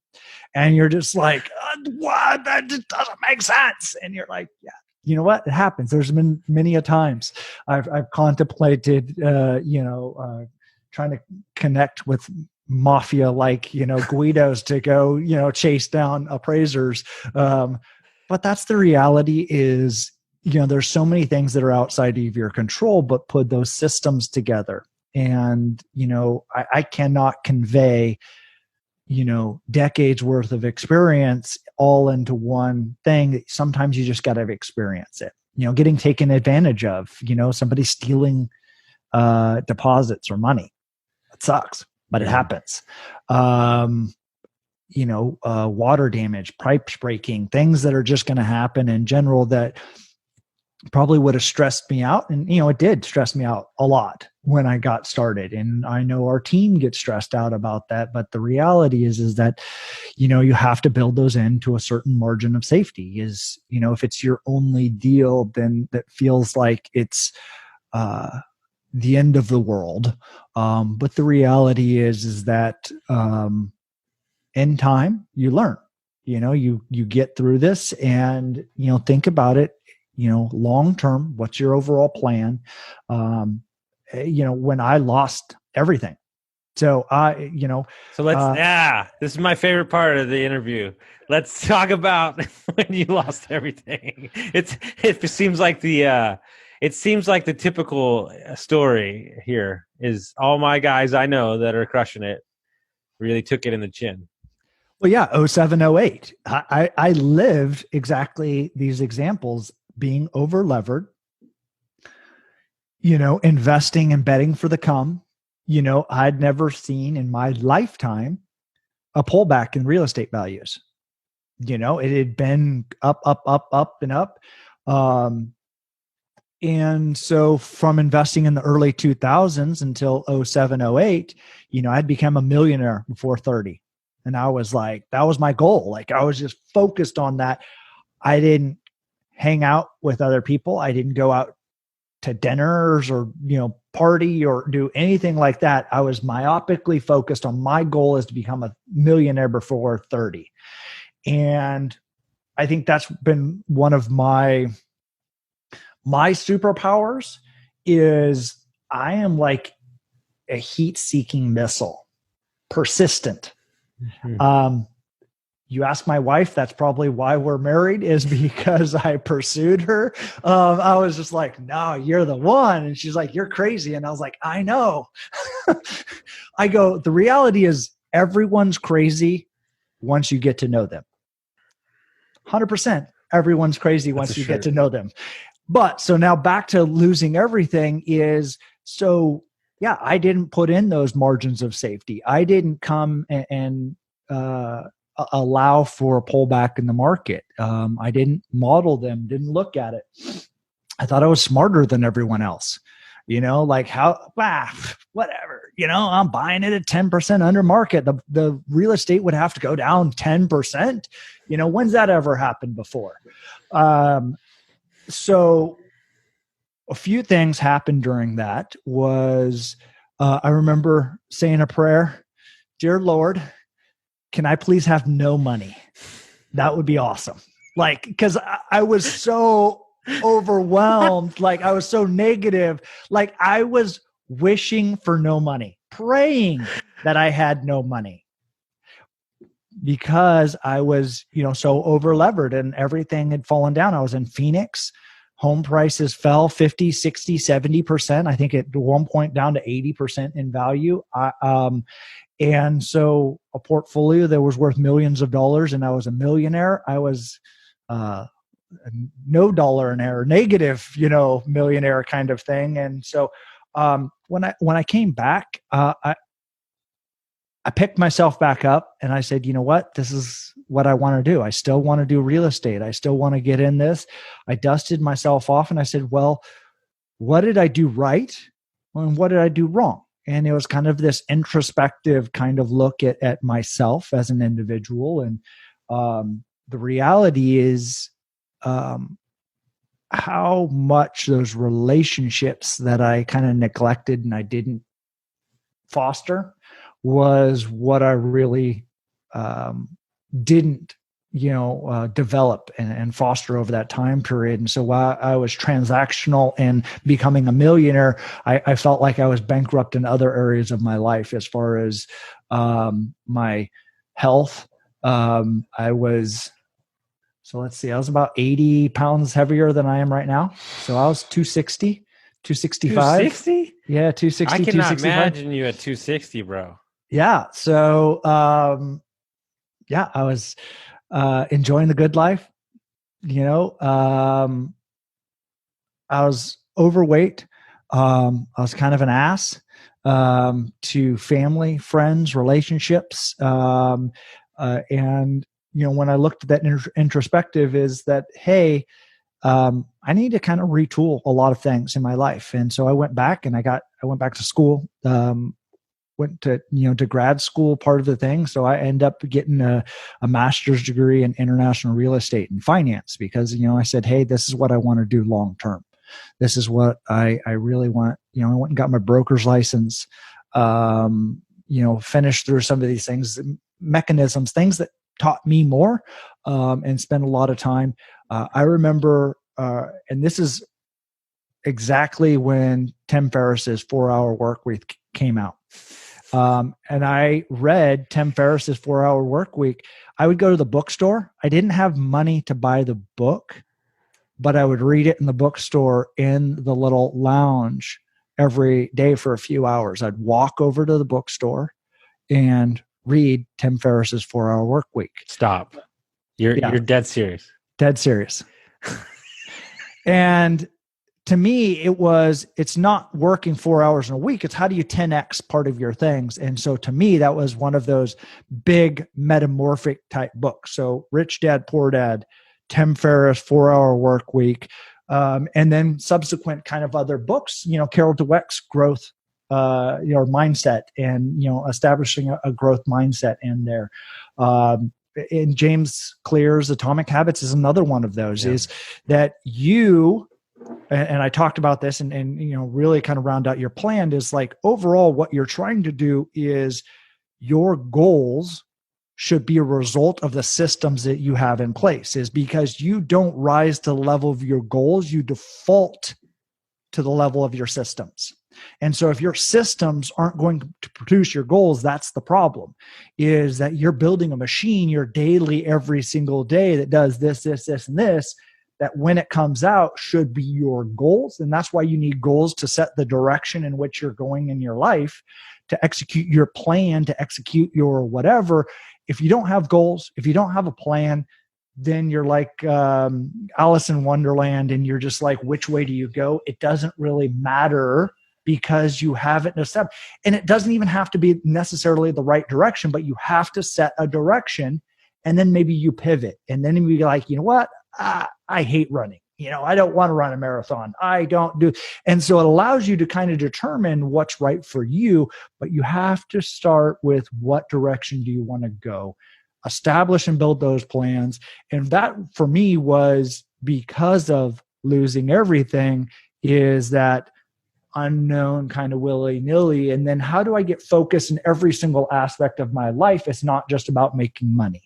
And you're just like, what? That just doesn't make sense. And you're like, yeah, you know what? It happens. There's been many a times I've contemplated, trying to connect with mafia, like, Guidos to go, chase down appraisers. But that's the reality is, there's so many things that are outside of your control, but put those systems together. And, I cannot convey, decades worth of experience all into one thing. Sometimes you just got to experience it, getting taken advantage of, somebody stealing deposits or money. It sucks, but it happens. Water damage, pipes breaking, things that are just going to happen in general that probably would have stressed me out. And, it did stress me out a lot when I got started. And I know our team gets stressed out about that. But the reality is that, you have to build those into a certain margin of safety. If it's your only deal, then that feels like it's the end of the world. But the reality is that in time, you learn. You get through this and, think about it. Long term, what's your overall plan? When I lost everything. So let's, this is my favorite part of the interview. Let's talk about when you lost everything. It seems like the typical story here is all my guys I know that are crushing it really took it in the chin. Well, yeah, 07, 08. I lived exactly these examples. Being over levered, investing and betting for the come. I'd never seen in my lifetime a pullback in real estate values. It had been up, and up. And so from investing in the early 2000s until 07, 08, I'd become a millionaire before 30. And I was like, that was my goal. Like I was just focused on that. I didn't hang out with other people. I didn't go out to dinners or, party or do anything like that. I was myopically focused on my goal is to become a millionaire before 30. And I think that's been one of my superpowers is I am like a heat-seeking missile, persistent. Mm-hmm. You ask my wife, that's probably why we're married, is because I pursued her. I was just like, no, you're the one. And she's like, you're crazy. And I was like, I know. I go, the reality is everyone's crazy once you get to know them. 100%. Everyone's crazy once you get to know them. But so now back to losing everything is, so yeah, I didn't put in those margins of safety. I didn't come and allow for a pullback in the market. I didn't model them, didn't look at it. I thought I was smarter than everyone else. Like whatever, I'm buying it at 10% under market. The real estate would have to go down 10%. When's that ever happened before? So a few things happened during that was, I remember saying a prayer, dear Lord, can I please have no money? That would be awesome. Like, because I was so overwhelmed. Like, I was so negative. Like, I was wishing for no money, praying that I had no money because I was, so over levered and everything had fallen down. I was in Phoenix. Home prices fell 50, 60, 70%. I think at one point down to 80% in value. And so a portfolio that was worth millions of dollars and I was a millionaire, I was no dollar an hour, negative, millionaire kind of thing. And so when I came back, I picked myself back up and I said, you know what, this is what I want to do. I still want to do real estate. I still want to get in this. I dusted myself off and I said, well, what did I do right? And what did I do wrong? And it was kind of this introspective kind of look at myself as an individual. And the reality is how much those relationships that I kind of neglected and I didn't foster was what I really didn't, develop and foster over that time period. And so while I was transactional and becoming a millionaire, I felt like I was bankrupt in other areas of my life as far as my health. I was about 80 pounds heavier than I am right now. So I was 260, 265. 260? Yeah, 260, I cannot 265. imagine you at 260, bro. Yeah. So, I was enjoying the good life. I was overweight. I was kind of an ass to family, friends, relationships. And, when I looked at that introspective is that, hey, I need to kind of retool a lot of things in my life. And so I went back and I went back to school, went to, to grad school, part of the thing. So I end up getting a master's degree in international real estate and finance because, I said, hey, this is what I want to do long-term. This is what I really want. I went and got my broker's license, finished through some of these things, mechanisms, things that taught me more, and spent a lot of time. I remember, and this is exactly when Tim Ferriss's 4-Hour Work Week came out. And I read Tim Ferriss's 4-Hour Work Week. I would go to the bookstore. I didn't have money to buy the book, but I would read it in the bookstore in the little lounge every day for a few hours. I'd walk over to the bookstore and read Tim Ferriss's 4-Hour Work Week. Stop. You're dead serious. Dead serious. And to me, it's not working 4 hours in a week. It's how do you 10X part of your things. And so to me, that was one of those big metamorphic type books. So Rich Dad, Poor Dad, Tim Ferriss, 4-Hour Work Week, and then subsequent kind of other books, Carol Dweck's growth, mindset and, establishing a growth mindset in there. And James Clear's Atomic Habits is another one of those, is that and I talked about this and really kind of round out your plan is like overall what you're trying to do is your goals should be a result of the systems that you have in place, is because you don't rise to the level of your goals, you default to the level of your systems. And so if your systems aren't going to produce your goals, that's the problem, is that you're building a machine, your daily, every single day that does this, this, this, and this, that when it comes out should be your goals. And that's why you need goals to set the direction in which you're going in your life, to execute your plan, to execute your whatever. If you don't have goals, if you don't have a plan, then you're like Alice in Wonderland and you're just like, which way do you go? It doesn't really matter because you haven't established. And it doesn't even have to be necessarily the right direction, but you have to set a direction and then maybe you pivot. And then you're like, you know what? I hate running. I don't want to run a marathon. I don't do. And so it allows you to kind of determine what's right for you, but you have to start with what direction do you want to go, establish and build those plans. And that for me was because of losing everything, is that unknown kind of willy-nilly. And then how do I get focused in every single aspect of my life? It's not just about making money.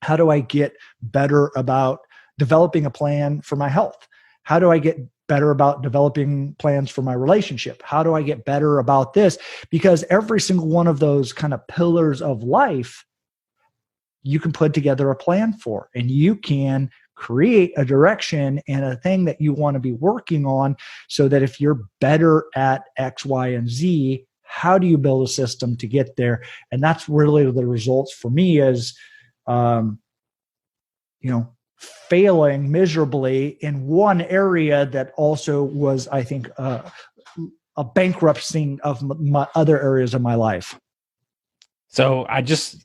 How do I get better about developing a plan for my health? How do I get better about developing plans for my relationship? How do I get better about this? Because every single one of those kind of pillars of life, you can put together a plan for, and you can create a direction and a thing that you want to be working on, so that if you're better at X, Y, and Z, how do you build a system to get there? And that's really the results for me is, failing miserably in one area that also was, I think, a bankruptcy of my other areas of my life. So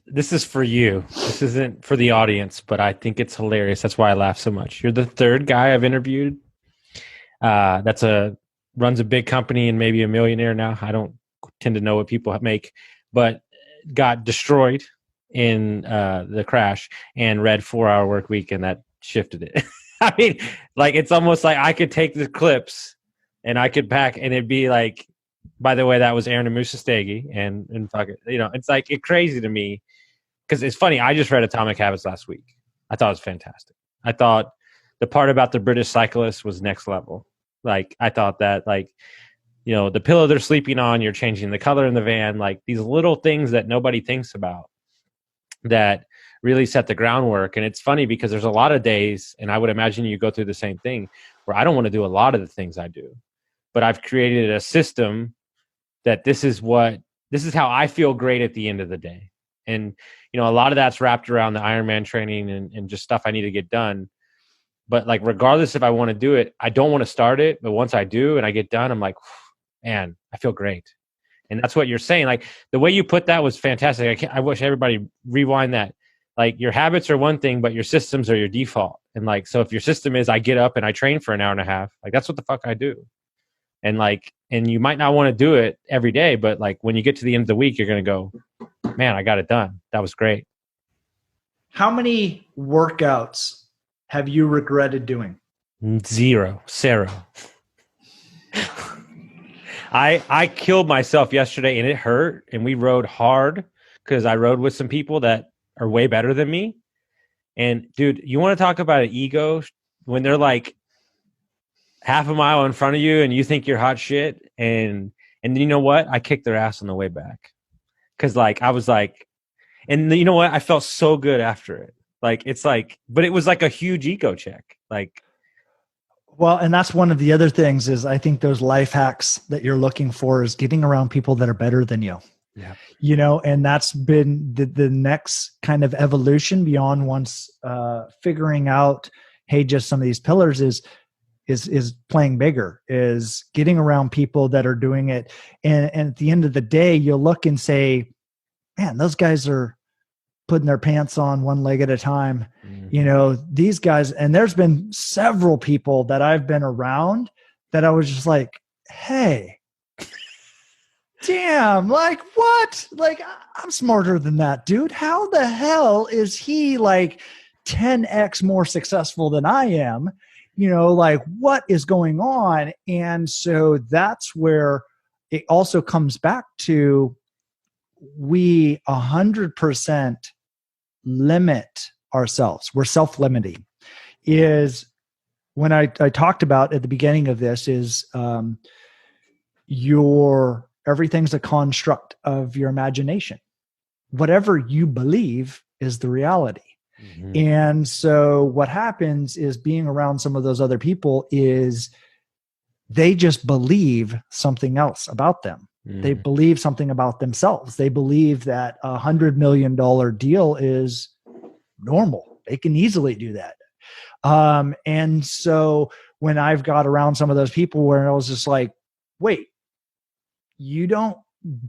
this is for you. This isn't for the audience, but I think it's hilarious. That's why I laugh so much. You're the third guy I've interviewed. Runs a big company and maybe a millionaire now. I don't tend to know what people make, but got destroyed in the crash and read 4-Hour Work Week, and that shifted it. I mean, like, it's almost like I could take the clips and I could pack, and it'd be like, by the way, that was Aaron Amusastegi, and fuck it, it's like, it's crazy to me because it's funny. I just read Atomic Habits last week. I thought it was fantastic. I thought the part about the British cyclist was next level. Like, I thought that, like, you know, the pillow they're sleeping on, you're changing the color in the van, like these little things that nobody thinks about that really set the groundwork. And it's funny because there's a lot of days, and I would imagine you go through the same thing, where I don't want to do a lot of the things I do, but I've created a system that this is how I feel great at the end of the day. And, you know, a lot of that's wrapped around the Ironman training and just stuff I need to get done. But like, regardless if I want to do it, I don't want to start it. But once I do and I get done, I'm like, man, I feel great. And that's what you're saying. Like, the way you put that was fantastic. I wish everybody rewind that. Like, your habits are one thing, but your systems are your default. And like, so if your system is I get up and I train for an hour and a half, like, that's what the fuck I do. And like, and you might not want to do it every day, but like, when you get to the end of the week, you're going to go, man, I got it done. That was great. How many workouts have you regretted doing? 0. I killed myself yesterday, and it hurt, and we rode hard because I rode with some people that are way better than me. And dude, you want to talk about an ego when they're like half a mile in front of you and you think you're hot shit. And you know what? I kicked their ass on the way back. Cause like, I was like, and you know what? I felt so good after it. Like, it's like, but it was like a huge ego check. Like, well, and that's one of the other things is I think those life hacks that you're looking for is getting around people that are better than you. yeah. You know, and that's been the next kind of evolution beyond once figuring out, hey, just some of these pillars is playing bigger, is getting around people that are doing it. And at the end of the day, you'll look and say, man, those guys are putting their pants on one leg at a time. Mm-hmm. You know, these guys, and there's been several people that I've been around that I was just like, hey, damn, like what? Like, I'm smarter than that, dude. How the hell is he like 10x more successful than I am? You know, like, what is going on? And so that's where it also comes back to, we 100% limit ourselves. We're self-limiting. Is when I talked about at the beginning of this is everything's a construct of your imagination. Whatever you believe is the reality. Mm-hmm. And so what happens is, being around some of those other people is they just believe something else about them. Mm-hmm. They believe something about themselves. They believe that $100 million deal is normal. They can easily do that. And so when I've got around some of those people where I was just like, wait, you don't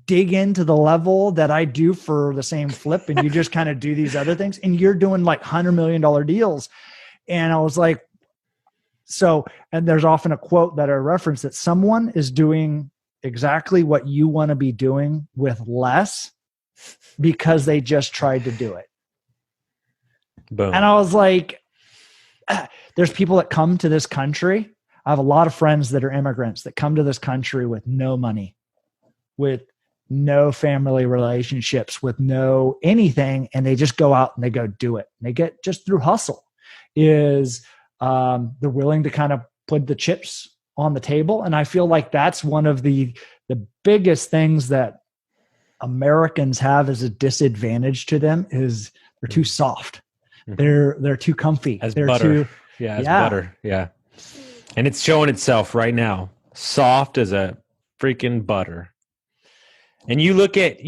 dig into the level that I do for the same flip, and you just kind of do these other things, and you're doing like $100 million deals. And I was like, so, and there's often a quote that I reference that someone is doing exactly what you want to be doing with less because they just tried to do it. Boom. And I was like, there's people that come to this country. I have a lot of friends that are immigrants that come to this country with no money, with no family relationships, with no anything. And they just go out and they go do it. And they get just through hustle is they're willing to kind of put the chips on the table. And I feel like that's one of the biggest things that Americans have as a disadvantage to them is they're too soft. They're too comfy. As they're butter. Butter. Yeah. And it's showing itself right now. Soft as a freaking butter. And you look at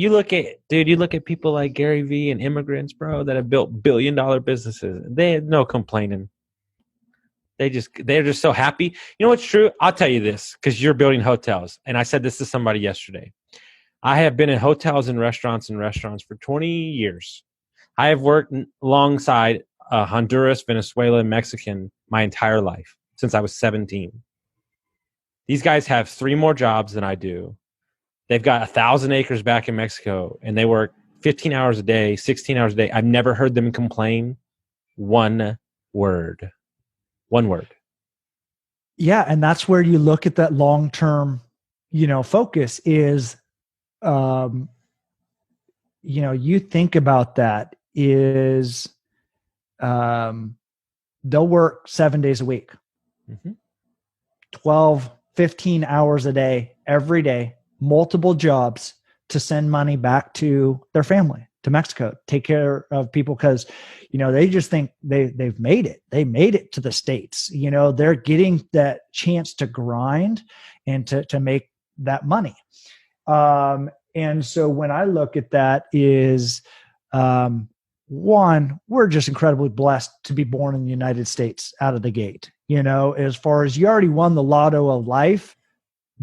people like Gary Vee and immigrants, bro, that have built billion-dollar businesses. They had no complaining. They're just so happy. You know what's true? I'll tell you this, because you're building hotels. And I said this to somebody yesterday. I have been in hotels and restaurants for 20 years. I have worked alongside Honduras, Venezuela, and Mexican my entire life since I was 17. These guys have 3 more jobs than I do. They've got 1,000 acres back in Mexico, and they work 15 hours a day, 16 hours a day. I've never heard them complain one word. One word. Yeah, and that's where you look at that long-term, focus is, you think about that is they'll work 7 days a week, 12, 15 hours a day, every day, multiple jobs to send money back to their family, to Mexico, take care of people, because, they just think they've made it. They made it to the States. They're getting that chance to grind and to make that money. And so when I look at that is, one, we're just incredibly blessed to be born in the United States out of the gate. As far as you already won the lotto of life,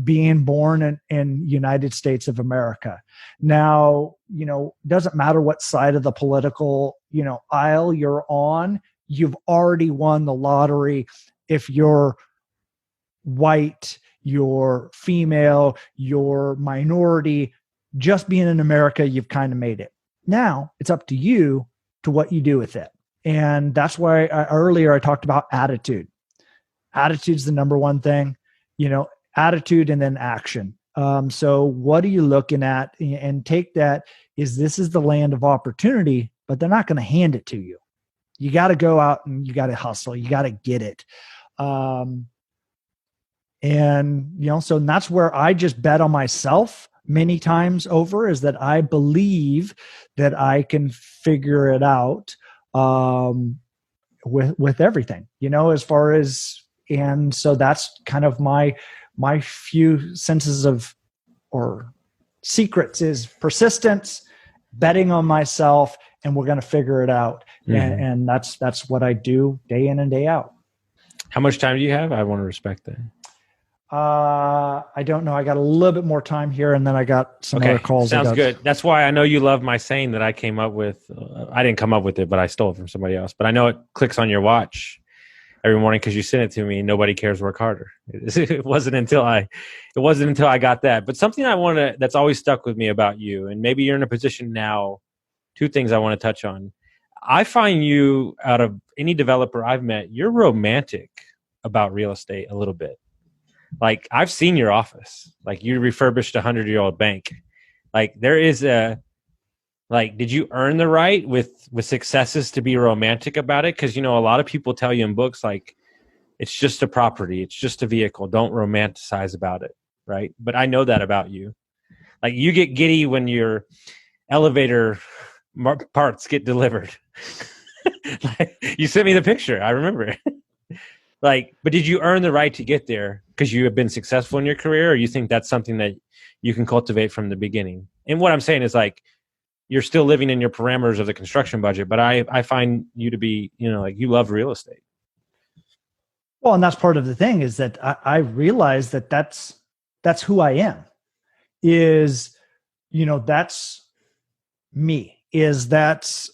being born in United States of America. Now, doesn't matter what side of the political, aisle you're on, you've already won the lottery. If you're white, you're female, you're minority, just being in America, you've kind of made it. Now it's up to you to what you do with it. And that's why earlier I talked about attitude. Attitude's the number one thing, attitude and then action. So what are you looking at? And take that this is the land of opportunity, but they're not going to hand it to you. You got to go out and you got to hustle. You got to get it. So that's where I just bet on myself many times over, is that I believe that I can figure it out with everything, as far as, and so that's kind of my few senses of, or secrets, is persistence, betting on myself, and we're going to figure it out. And that's what I do day in and day out. How much time do you have? I want to respect that. I don't know. I got a little bit more time here, and then I got some other calls. Sounds good. That's why I know you love my saying that I came up with. I didn't come up with it, but I stole it from somebody else. But I know it clicks on your watch every morning because you sent it to me. Nobody cares, work harder. It wasn't until I got that. But something that's always stuck with me about you, and maybe you're in a position now. Two things I want to touch on. I find you, out of any developer I've met, you're romantic about real estate a little bit. Like, I've seen your office. Like, you refurbished a 100-year-old bank. Like, there is did you earn the right with successes to be romantic about it? Because, a lot of people tell you in books, like, it's just a property. It's just a vehicle. Don't romanticize about it, right? But I know that about you. Like, you get giddy when your elevator parts get delivered. Like, you sent me the picture. I remember it. But did you earn the right to get there because you have been successful in your career, or you think that's something that you can cultivate from the beginning? And what I'm saying is, like, you're still living in your parameters of the construction budget, but I find you to be, you love real estate. Well, and that's part of the thing, is that I realize that that's who I am, is, that's me, is that's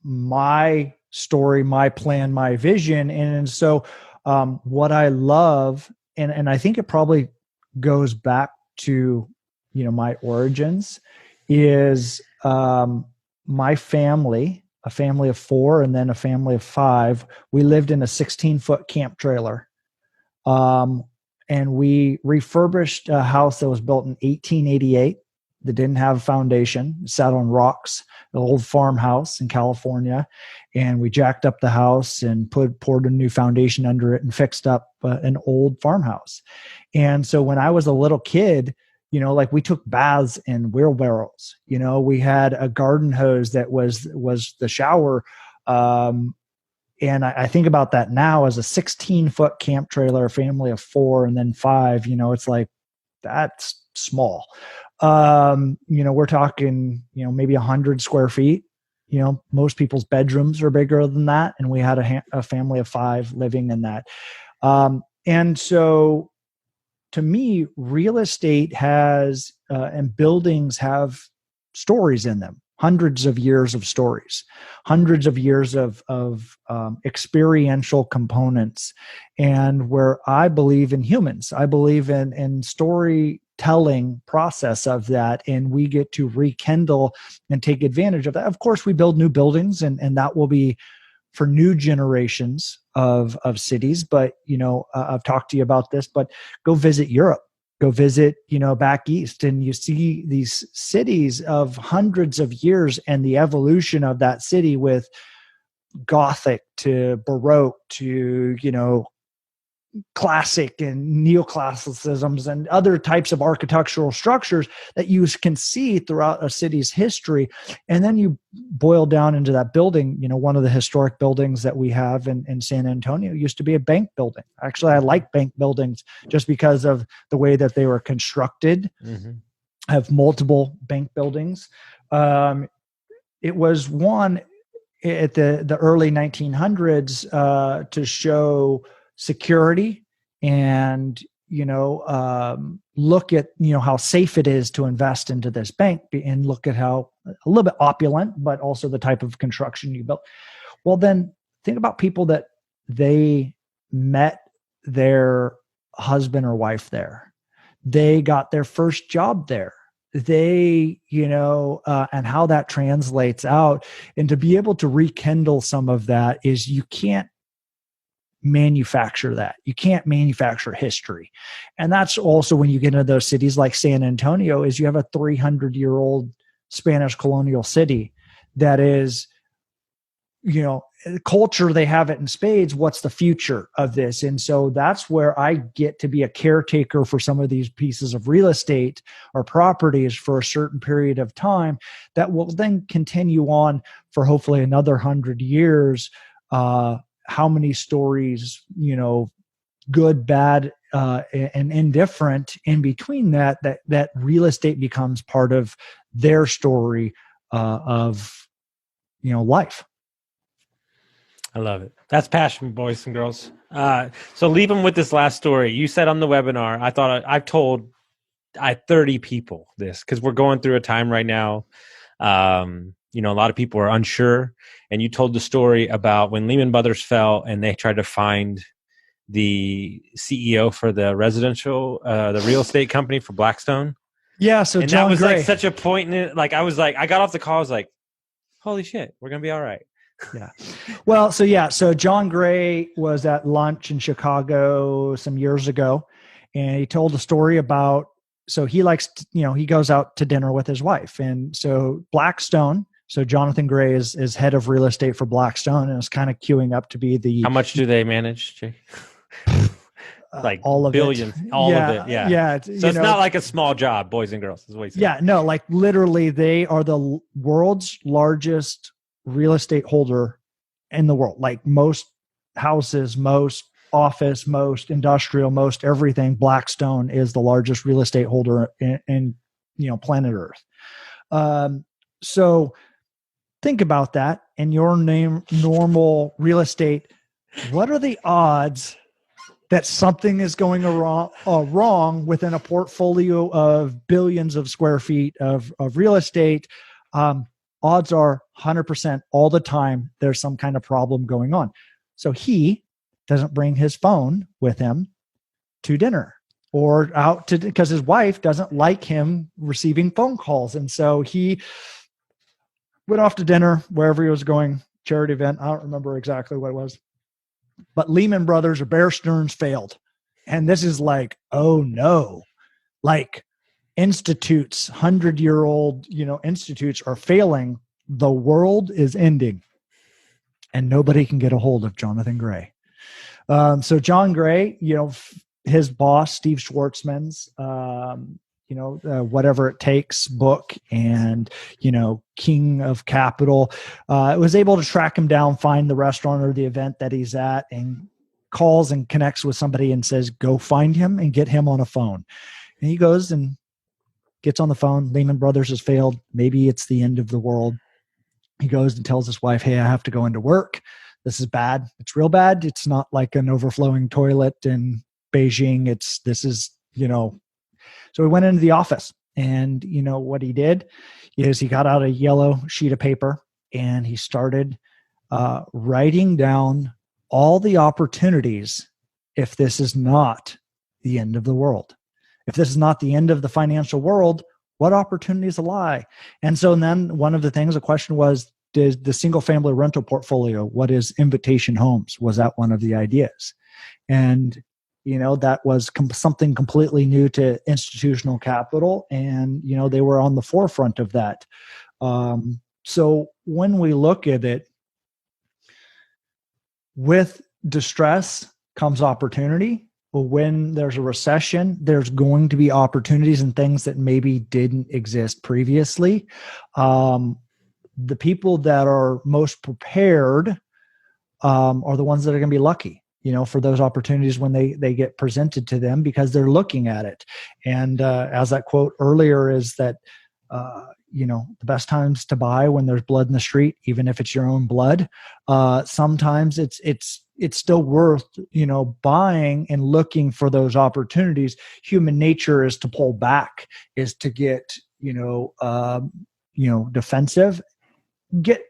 my story, my plan, my vision. And so what I love, and I think it probably goes back to, my origins, is my family, a family of 4 and then a family of 5. We lived in a 16-foot camp trailer. And we refurbished a house that was built in 1888 that didn't have a foundation. It sat on rocks, an old farmhouse in California. And we jacked up the house and poured a new foundation under it and fixed up an old farmhouse. And so when I was a little kid, we took baths in wheelbarrows. We had a garden hose that was the shower. And I think about that now as a 16-foot camp trailer, a family of 4 and then 5, it's like, that's small. We're talking, maybe 100 square feet. Most people's bedrooms are bigger than that. And we had a family of 5 living in that. And so to me, real estate has, and buildings have stories in them, hundreds of years of stories, hundreds of years of experiential components. And where I believe in humans, I believe in storytelling process of that. And we get to rekindle and take advantage of that. Of course, we build new buildings, and that will be for new generations of cities. But, I've talked to you about this, but go visit Europe, Go visit, back east, and you see these cities of hundreds of years and the evolution of that city with Gothic to Baroque to, classic and neoclassicisms and other types of architectural structures that you can see throughout a city's history. And then you boil down into that building. One of the historic buildings that we have in San Antonio used to be a bank building. Actually, I like bank buildings just because of the way that they were constructed. Mm-hmm. I have multiple bank buildings. It was one at the early 1900s to show security and look at how safe it is to invest into this bank, and look at how a little bit opulent, but also the type of construction you built. Well, then think about people that they met their husband or wife there. They got their first job there. They, and how that translates out. And to be able to rekindle some of that is you can't manufacture that. You can't manufacture history. And that's also when you get into those cities like San Antonio, is you have a 300-year-old Spanish colonial city that is, culture, they have it in spades. What's the future of this? And so that's where I get to be a caretaker for some of these pieces of real estate or properties for a certain period of time that will then continue on for hopefully another 100 years. How many stories, good, bad, and indifferent in between that real estate becomes part of their story of life. I love it. That's passion, boys and girls. So leave them with this last story. You said on the webinar, I thought I've told 30 people this because we're going through a time right now. A lot of people are unsure. And you told the story about when Lehman Brothers fell and they tried to find the CEO for the the real estate company for Blackstone. Yeah. So and John that was Gray. like such a point in it. Like, I got off the call. I was like, holy shit, we're going to be all right. Yeah. Well, so John Gray was at lunch in Chicago some years ago, and he told a story about, so he likes, he goes out to dinner with his wife. And so Blackstone, so Jonathan Gray is head of real estate for Blackstone, and is kind of queuing up to be the. How much do they manage, Jay? Like all of billions, it. all of it. Yeah. Yeah. So it's not like a small job, boys and girls. Is what he's saying. Yeah. No, like literally they are the world's largest real estate holder in the world. Like most houses, most office, most industrial, most everything, Blackstone is the largest real estate holder in planet Earth. So think about that in your normal real estate. What are the odds that something is going wrong within a portfolio of billions of square feet of real estate? Odds are 100% all the time there's some kind of problem going on. So he doesn't bring his phone with him to dinner or out to, because his wife doesn't like him receiving phone calls. And so he went off to dinner wherever he was going, charity event. I don't remember exactly what it was, but Lehman Brothers or Bear Stearns failed. And this is like, oh no, like institutes, 100-year-old, institutes are failing. The world is ending and nobody can get a hold of Jonathan Gray. So John Gray, his boss, Steve Schwartzman's, Whatever It Takes book and, King of Capital, was able to track him down, find the restaurant or the event that he's at, and calls and connects with somebody and says, go find him and get him on a phone. And he goes and gets on the phone. Lehman Brothers has failed. Maybe it's the end of the world. He goes and tells his wife, hey, I have to go into work. This is bad. It's real bad. It's not like an overflowing toilet in Beijing. So he went into the office, and what he did is he got out a yellow sheet of paper and he started writing down all the opportunities if this is not the end of the world. If this is not the end of the financial world, what opportunities lie? And so then one of the things, the question was, did the single family rental portfolio, what is Invitation Homes? Was that one of the ideas? And that was something completely new to institutional capital, and they were on the forefront of that. So when we look at it, with distress comes opportunity. Well, when there's a recession, there's going to be opportunities and things that maybe didn't exist previously. The people that are most prepared are the ones that are going to be lucky, for those opportunities when they get presented to them, because they're looking at it. And as that quote earlier is that, the best times to buy when there's blood in the street, even if it's your own blood. Sometimes it's still worth, buying and looking for those opportunities. Human nature is to pull back, is to get, defensive, get,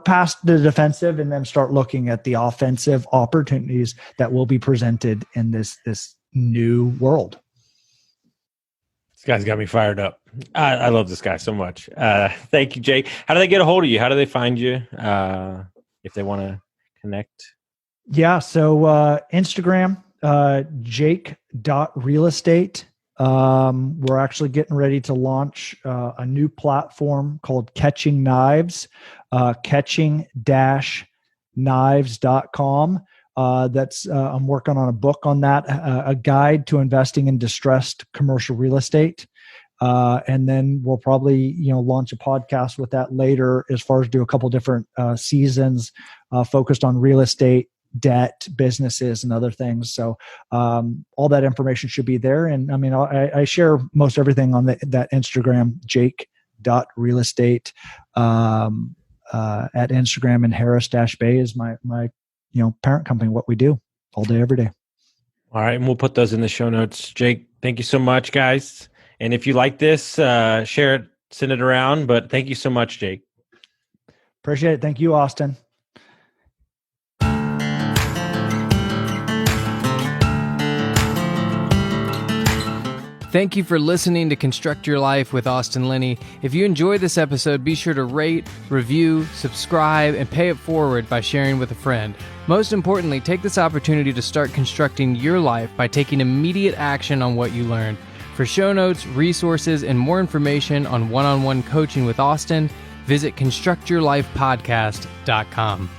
past the defensive, and then start looking at the offensive opportunities that will be presented in this new world. This guy's got me fired up. I love this guy so much. Thank you, Jake. How do they get a hold of you? How do they find you if they want to connect? Yeah, so Instagram, jake.realestate. We're actually getting ready to launch a new platform called Catching Knives, catching-knives.com. I'm working on a book on that, a guide to investing in distressed commercial real estate. And then we'll probably, launch a podcast with that later, as far as do a couple different seasons focused on real estate, debt, businesses, and other things. So all that information should be there. And I mean, I share most everything on that Instagram, jake.realestate at Instagram, and Harris-Bay is my parent company, what we do all day, every day. All right. And we'll put those in the show notes. Jake, thank you so much, guys. And if you like this, share it, send it around. But thank you so much, Jake. Appreciate it. Thank you, Austin. Thank you for listening to Construct Your Life with Austin Linney. If you enjoyed this episode, be sure to rate, review, subscribe, and pay it forward by sharing with a friend. Most importantly, take this opportunity to start constructing your life by taking immediate action on what you learned. For show notes, resources, and more information on one-on-one coaching with Austin, visit constructyourlifepodcast.com.